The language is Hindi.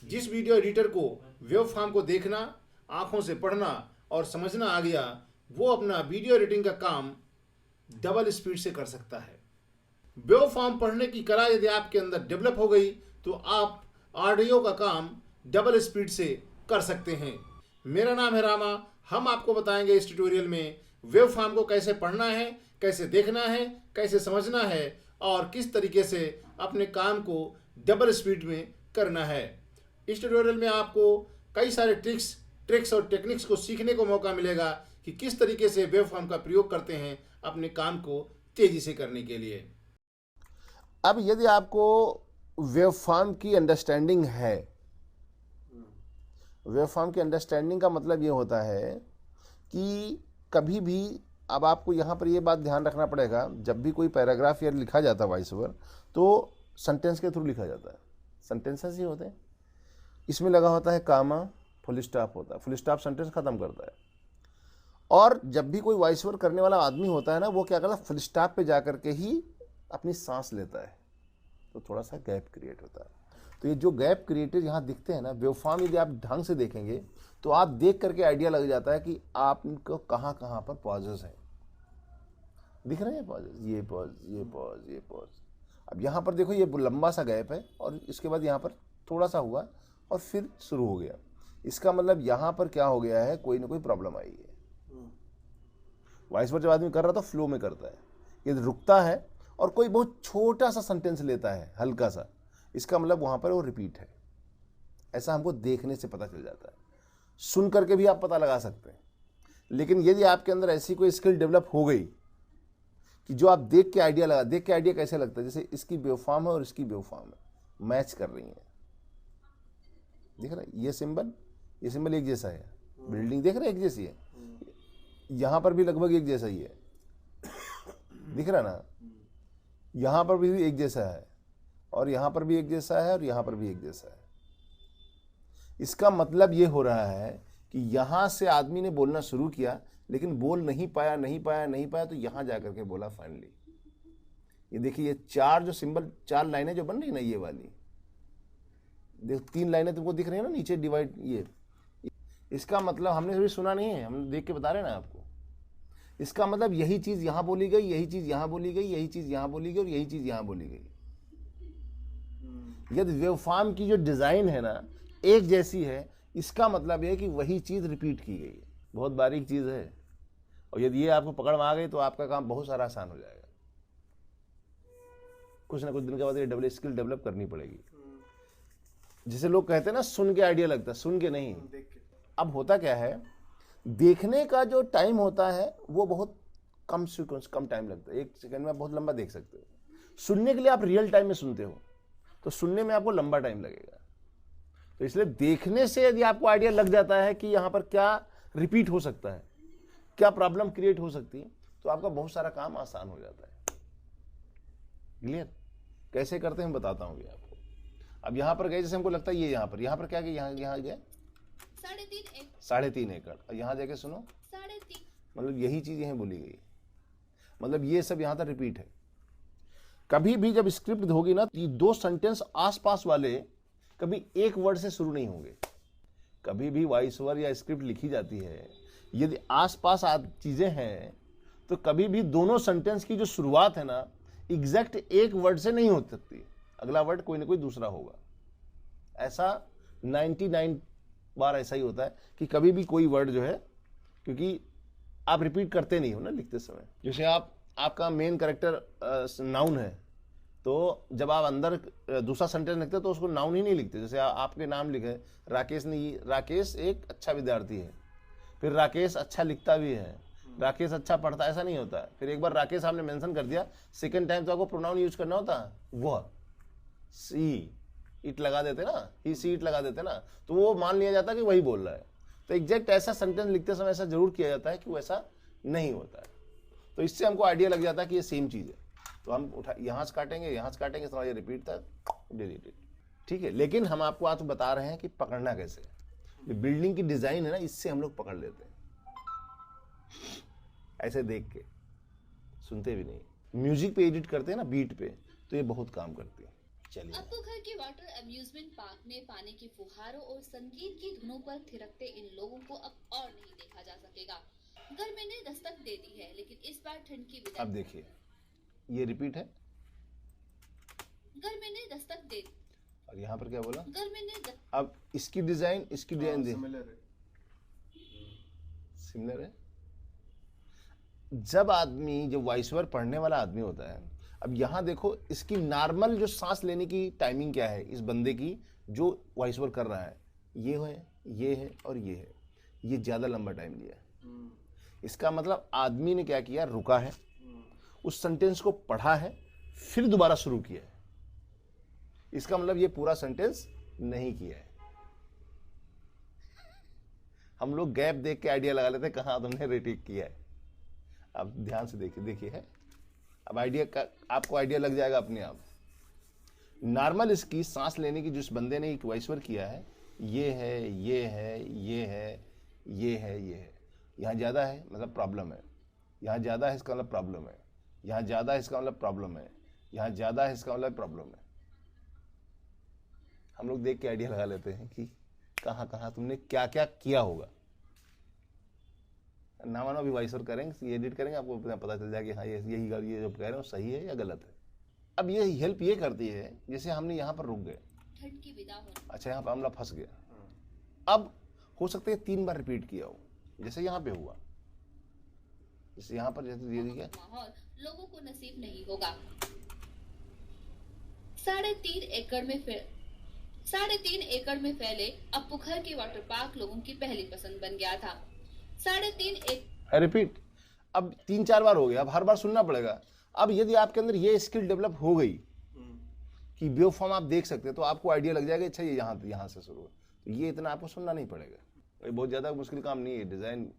जिस वीडियो एडिटर को वेब फॉर्म को देखना, आंखों से पढ़ना और समझना आ गया, वो अपना वीडियो एडिटिंग का काम डबल स्पीड से कर सकता है। वेब फॉर्म पढ़ने की कला यदि आपके अंदर डेवलप हो गई तो आप ऑडियो का काम डबल स्पीड से कर सकते हैं। मेरा नाम है रामा। हम आपको बताएंगे इस ट्यूटोरियल में वेब फॉर्म को कैसे पढ़ना है, कैसे देखना है, कैसे समझना है और किस तरीके से अपने काम को डबल स्पीड में करना है। इस ट्यूटोरियल में आपको कई सारे ट्रिक्स और टेक्निक्स को सीखने को मौका मिलेगा कि किस तरीके से वेब फॉर्म का प्रयोग करते हैं अपने काम को तेजी से करने के लिए। अब यदि आपको वेब फॉर्म की अंडरस्टैंडिंग है, वेब फॉर्म की अंडरस्टैंडिंग का मतलब ये होता है कि कभी भी, अब आपको यहाँ पर ये बात ध्यान रखना पड़ेगा, जब भी कोई पैराग्राफ या लिखा जाता है वॉइस ओवर, तो सेंटेंस के थ्रू लिखा जाता है। सेंटेंसेस ही होते हैं, इसमें लगा होता है कामा, फुल स्टॉप होता है, फुल स्टॉप सेंटेंस खत्म करता है। और जब भी कोई वॉइस ओवर करने वाला आदमी होता है ना, वो क्या करता है, फुल स्टॉप पे जा करके ही अपनी सांस लेता है, तो थोड़ा सा गैप क्रिएट होता है। तो ये जो गैप क्रिएटेड यहाँ दिखते हैं ना, वेब फॉर्म यदि आप ढंग से देखेंगे तो आप देख करके आइडिया लग जाता है कि आपको कहाँ कहाँ पर पॉजेस हैं। दिख रहे हैं पॉजेस, ये पॉज, ये पॉज, ये पॉज। अब यहाँ पर देखो, ये लंबा सा गैप है और इसके बाद यहाँ पर थोड़ा सा हुआ और फिर शुरू हो गया। इसका मतलब यहाँ पर क्या हो गया है, कोई ना कोई प्रॉब्लम आई है। वॉइस ओवर जब आदमी कर रहा था फ्लो में करता है, यदि रुकता है और कोई बहुत छोटा सा सेंटेंस लेता है, हल्का सा, इसका मतलब वहाँ पर वो रिपीट है। ऐसा हमको देखने से पता चल जाता है, सुन करके भी आप पता लगा सकते हैं। लेकिन यदि आपके अंदर ऐसी कोई स्किल डेवलप हो गई कि जो आप देख के आइडिया लगा, देख के आइडिया कैसे लगता है, जैसे इसकी वेव फॉर्म है और इसकी वेव फॉर्म है, मैच कर रही है। दिख रहा है ये सिंबल एक जैसा है, बिल्डिंग देख रहे हैं एक जैसी है, यहाँ पर भी लगभग एक जैसा ही है, दिख रहा ना, यहाँ पर भी एक जैसा है और यहाँ पर भी एक जैसा है और यहाँ पर भी एक जैसा है। इसका मतलब ये हो रहा है कि यहाँ से आदमी ने बोलना शुरू किया लेकिन बोल नहीं पाया, तो यहाँ जाकर के बोला फाइनली। ये देखिए, ये चार जो सिंबल, चार लाइनें जो बन रही ना, ये वाली देखो, 3 लाइनें तुमको दिख रही है ना नीचे डिवाइड, ये इसका मतलब हमने कभी सुना नहीं है, हम देख के बता रहे हैं ना आपको। इसका मतलब यही चीज यहां बोली गई, यही चीज यहां बोली गई, यही चीज यहां बोली गई और यही चीज यहां बोली गई। यदि वेव फॉर्म की जो डिजाइन है ना एक जैसी है, इसका मतलब है कि वही चीज रिपीट की गई है। बहुत बारीक चीज है, और यदि ये आपको पकड़ में आ गई तो आपका काम बहुत सारा आसान हो जाएगा। कुछ ना कुछ दिन के बाद ये डबल स्किल डेवलप करनी पड़ेगी। जिसे लोग कहते हैं ना, सुन के आइडिया लगता है, सुन के नहीं। अब होता क्या है, देखने का जो टाइम होता है वो बहुत कम सीक्वेंस, कम टाइम लगता है, 1 सेकंड में आप बहुत लंबा देख सकते हो। सुनने के लिए आप रियल टाइम में सुनते हो तो सुनने में आपको लंबा टाइम लगेगा। तो इसलिए देखने से यदि आपको आइडिया लग जाता है कि यहाँ पर क्या रिपीट हो सकता है, क्या प्रॉब्लम क्रिएट हो सकती है, तो आपका बहुत सारा काम आसान हो जाता है। क्लियर? कैसे करते हैं हम बताता हूँ आपको। अब यहाँ पर गए, जैसे हमको लगता है ये यहाँ पर क्या गया, यहाँ गया 3.5 एकड़, और यहाँ जाके सुनो 3.5, मतलब यही चीज यहीं बोली गई, मतलब ये सब यहाँ तक रिपीट है। कभी भी जब स्क्रिप्ट होगी ना, ये 2 सेंटेंस आसपास वाले कभी एक वर्ड से शुरू नहीं होंगे। कभी भी वॉइस ओवर या स्क्रिप्ट लिखी जाती है, यदि आसपास चीजें हैं तो कभी भी दोनों सेंटेंस की जो शुरुआत है ना, एग्जैक्ट एक वर्ड से नहीं हो सकती, अगला वर्ड कोई ना कोई दूसरा होगा। ऐसा 99 बार ऐसा ही होता है कि कभी भी कोई वर्ड जो है, क्योंकि आप रिपीट करते नहीं हो ना लिखते समय। जैसे आपका मेन कैरेक्टर नाउन है, तो जब आप अंदर दूसरा सेंटेंस लिखते तो उसको नाउन ही नहीं लिखते। जैसे आपके नाम लिखे राकेश ने, राकेश एक अच्छा विद्यार्थी है, फिर राकेश अच्छा लिखता भी है, राकेश अच्छा पढ़ता, ऐसा नहीं होता है। फिर एक बार राकेश आपने मेंशन कर दिया, सेकंड टाइम तो आपको प्रोनाउन यूज करना होता है, वह, सी इट लगा देते ना, ही सी इट लगा देते ना, तो वो मान लिया जाता है कि वही बोल रहा है। तो एग्जैक्ट ऐसा सेंटेंस लिखते समय ऐसा जरूर किया जाता है कि वो ऐसा नहीं होता है। तो इससे हमको आइडिया लग जाता है कि ये सेम चीज है, तो हम यहाँ से काटेंगे, थोड़ा ये रिपीट था, डिलीटेड, ठीक है। लेकिन हम आपको आज बता रहे हैं कि पकड़ना कैसे। ये बिल्डिंग की डिजाइन है ना, इससे हम लोग पकड़ लेते हैं, ऐसे देख के, सुनते भी नहीं। म्यूजिक पे एडिट करते हैं ना, बीट पे, तो ये बहुत काम करती है। चलिए अपू घर के वाटर अम्यूजमेंट पार्क में पानी की फुहारों और संगीत की धुनों पर थिरकते इन लोगों को अब और नहीं देखा जा सकेगा। गर्मी ने दस्तक दे दी है, लेकिन इस बार ठंड की विदाई। अब देखिए ये रिपीट है गर्मी ने दस्तक दे दी। और यहाँ पर क्या बोला? गर्मी ने अब इसकी डिजाइन देख, सिमिलर है। जब आदमी जो वॉइस ओवर पढ़ने वाला आदमी होता है, अब यहाँ देखो इसकी नॉर्मल जो सांस लेने की टाइमिंग क्या है इस बंदे की जो वॉइस ओवर कर रहा है, ये है और ये है, ये ज़्यादा लंबा टाइम लिया है। इसका मतलब आदमी ने क्या किया, रुका है, उस सेंटेंस को पढ़ा है, फिर दोबारा शुरू किया है। इसका मतलब ये पूरा सेंटेंस नहीं किया है। हम लोग गैप देख के आइडिया लगा लेते हैं कहाँ तुमने रिटीक किया है। अब ध्यान से देखिए है, अब आइडिया का आपको आइडिया लग जाएगा अपने आप। नॉर्मल इसकी सांस लेने की जिस बंदे ने एक वॉइस ओवर किया है, ये है, ये है, ये है, ये है, ये है, यहाँ ज़्यादा है मतलब प्रॉब्लम है, यहाँ ज़्यादा है इसका मतलब प्रॉब्लम है, यहाँ ज़्यादा है इसका मतलब प्रॉब्लम है, यहाँ ज़्यादा है इसका मतलब प्रॉब्लम है। हम लोग देख के आइडिया लगा लेते हैं कि कहाँ कहाँ तुमने क्या क्या किया होगा। ना मानो अभी वॉइस ओवर करेंगे, एडिट करेंगे, आपको पता चल जाएगा कि हाँ ये जो कह रहे हो सही है या गलत है। अब ये हेल्प ये करती है, जैसे हमने यहाँ पर रुक गए, ठंड की विदा होने। अच्छा यहाँ पर हमला फंस गया, अब हो सकता है 3 बार रिपीट किया हो, जैसे यहाँ पे हुआ, जैसे यहाँ पर जैसे दे दिया माहौल लोगों को नसीब नहीं होगा। 3.5 एकड़ में फैले अपू घर के वाटर पार्क लोगों की पहली पसंद बन गया था। 3.5 एकड़ रिपीट, अब 3-4 बार हो गया, अब हर बार सुनना पड़ेगा। अब यदि आपके अंदर ये स्किल डेवलप हो गई कि वेव फॉर्म आप देख सकते हैं, तो आपको आइडिया लग जाएगा अच्छा ये यहाँ से शुरू है, तो ये इतना आपको सुनना नहीं पड़ेगा। ये बहुत ज़्यादा मुश्किल काम नहीं है, डिज़ाइन